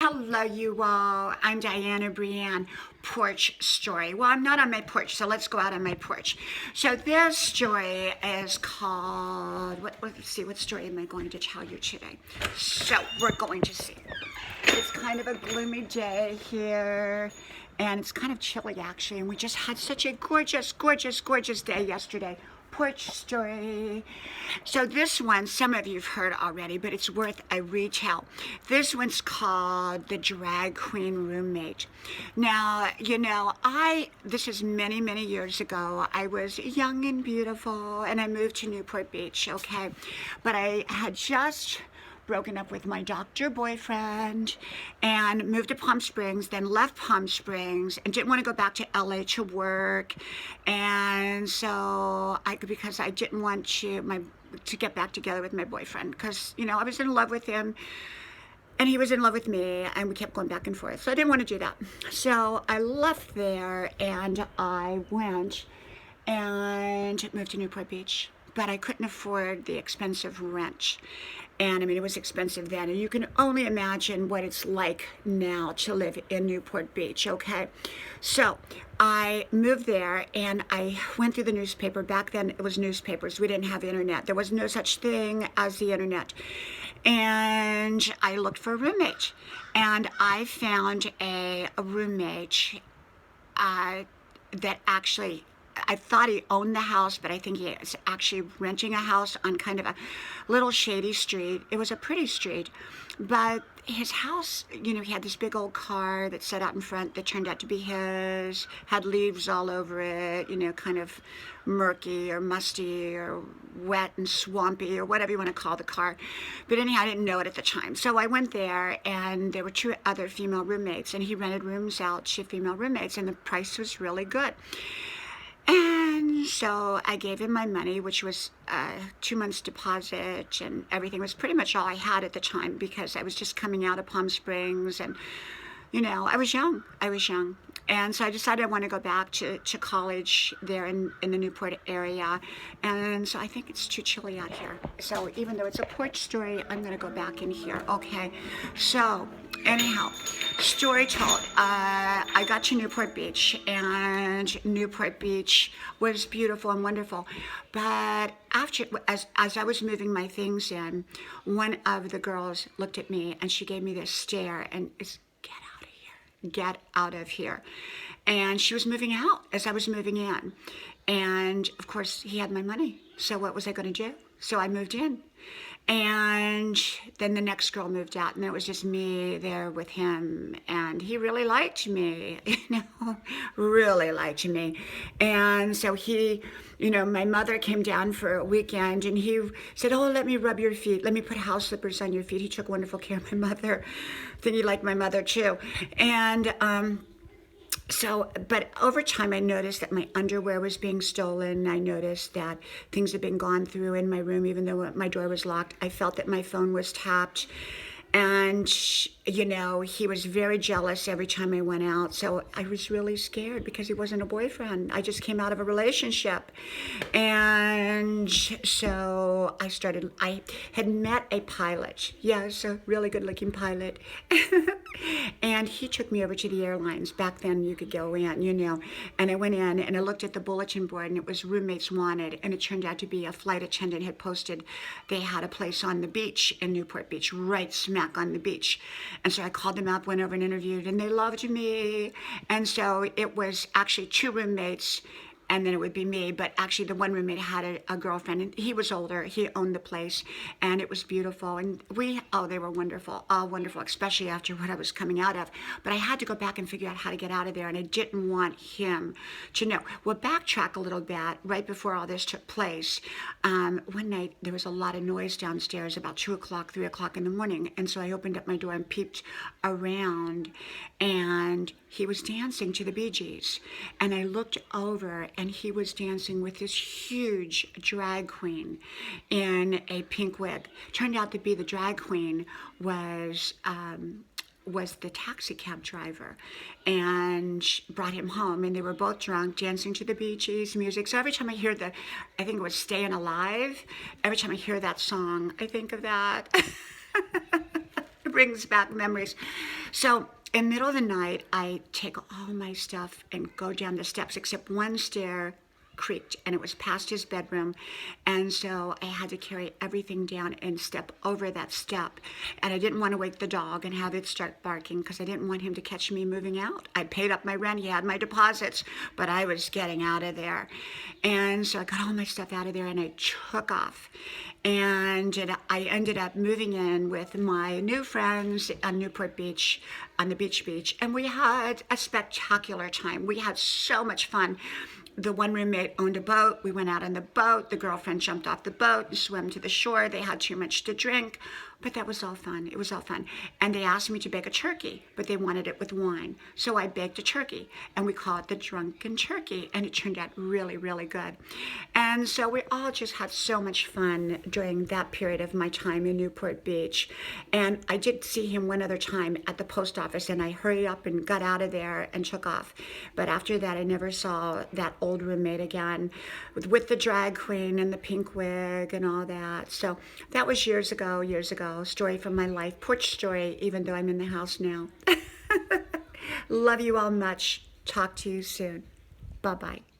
Hello, you all. I'm Diana Brienne. Porch story. Well, I'm not on my porch, so let's go out on my porch. So this story is called, let's see, what story am I going to tell you today? So we're going to see. It's kind of a gloomy day here, and it's kind of chilly actually, and we just had such a gorgeous, gorgeous, gorgeous day yesterday. Porch story. So this one, some of you've heard already, but it's worth a retell. This one's called The Drag Queen Roommate. Now, this is many, many years ago. I was young and beautiful, and I moved to Newport Beach, okay? But I had just broken up with my doctor boyfriend and moved to Palm Springs, then left Palm Springs and didn't want to go back to LA to work. And so because I didn't want to get back together with my boyfriend, because I was in love with him and he was in love with me, and we kept going back and forth. So I didn't want to do that. So I left there and I went and moved to Newport Beach. But I couldn't afford the expensive rent. And it was expensive then. And you can only imagine what it's like now to live in Newport Beach, okay? So I moved there and I went through the newspaper. Back then it was newspapers. We didn't have internet. There was no such thing as the internet. And I looked for a roommate. And I found a roommate that actually, I thought he owned the house, but I think he is actually renting a house on kind of a little shady street. It was a pretty street, but his house, he had this big old car that sat out in front that turned out to be his, had leaves all over it, kind of murky or musty or wet and swampy or whatever you want to call the car. But anyhow, I didn't know it at the time. So I went there, and there were two other female roommates, and he rented rooms out to female roommates, and the price was really good. And so I gave him my money, which was 2 months deposit, and everything was pretty much all I had at the time because I was just coming out of Palm Springs, and I was young. And so I decided I want to go back to college there in the Newport area. And so I think it's too chilly out here. So even though it's a porch story, I'm going to go back in here. Okay. So anyhow, story told. I got to Newport Beach, and Newport Beach was beautiful and wonderful. But as I was moving my things in, one of the girls looked at me and she gave me this stare, and it's, get out of here. And she was moving out as I was moving in. And of course, he had my money. So what was I going to do? So I moved in. And then the next girl moved out, and it was just me there with him. And he really liked me, really liked me. And so he, my mother came down for a weekend, and he said, "Oh, let me rub your feet. Let me put house slippers on your feet." He took wonderful care of my mother. I think he liked my mother too. And but over time I noticed that my underwear was being stolen. I noticed that things had been gone through in my room, even though my door was locked. I felt that my phone was tapped. And, he was very jealous every time I went out. So I was really scared because he wasn't a boyfriend. I just came out of a relationship. And so I had met a pilot. Yes, a really good looking pilot. And he took me over to the airlines. Back then you could go in, And I went in and I looked at the bulletin board, and it was roommates wanted. And it turned out to be a flight attendant had posted they had a place on the beach in Newport Beach, right smack on the beach. And so I called them up, went over and interviewed, and they loved me. And so it was actually two roommates, and then it would be me. But actually the one roommate had a girlfriend, and he was older. He owned the place, and it was beautiful. And they were wonderful, all wonderful, especially after what I was coming out of. But I had to go back and figure out how to get out of there, and I didn't want him to know. Well, backtrack a little bit. Right before all this took place, one night there was a lot of noise downstairs, about 2 o'clock, 3 o'clock in the morning. And so I opened up my door and peeped around, and he was dancing to the Bee Gees. And I looked over, and he was dancing with this huge drag queen in a pink wig. Turned out to be the drag queen was the taxi cab driver, and brought him home, and they were both drunk, dancing to the Bee Gees music. So every time I hear I think it was Staying Alive, every time I hear that song, I think of that. brings back memories. So in the middle of the night, I take all my stuff and go down the steps, except one stair creaked and it was past his bedroom, and so I had to carry everything down and step over that step, and I didn't want to wake the dog and have it start barking because I didn't want him to catch me moving out. I paid up my rent, he had my deposits, but I was getting out of there. And so I got all my stuff out of there and I took off, and I ended up moving in with my new friends on Newport Beach, on the beach, and we had a spectacular time. We had so much fun. The one roommate owned a boat. We went out on the boat. The girlfriend jumped off the boat and swam to the shore. They had too much to drink, but that was all fun. It was all fun. And they asked me to bake a turkey, but they wanted it with wine. So I baked a turkey, and we call it the Drunken turkey, and it turned out really, really good. And so we all just had so much fun during that period of my time in Newport Beach. And I did see him one other time at the post office, and I hurried up and got out of there and took off. But after that, I never saw that old roommate again with the drag queen and the pink wig and all that. So that was years ago. Story from my life. Porch story, even though I'm in the house now. Love you all much. Talk to you soon. Bye-bye.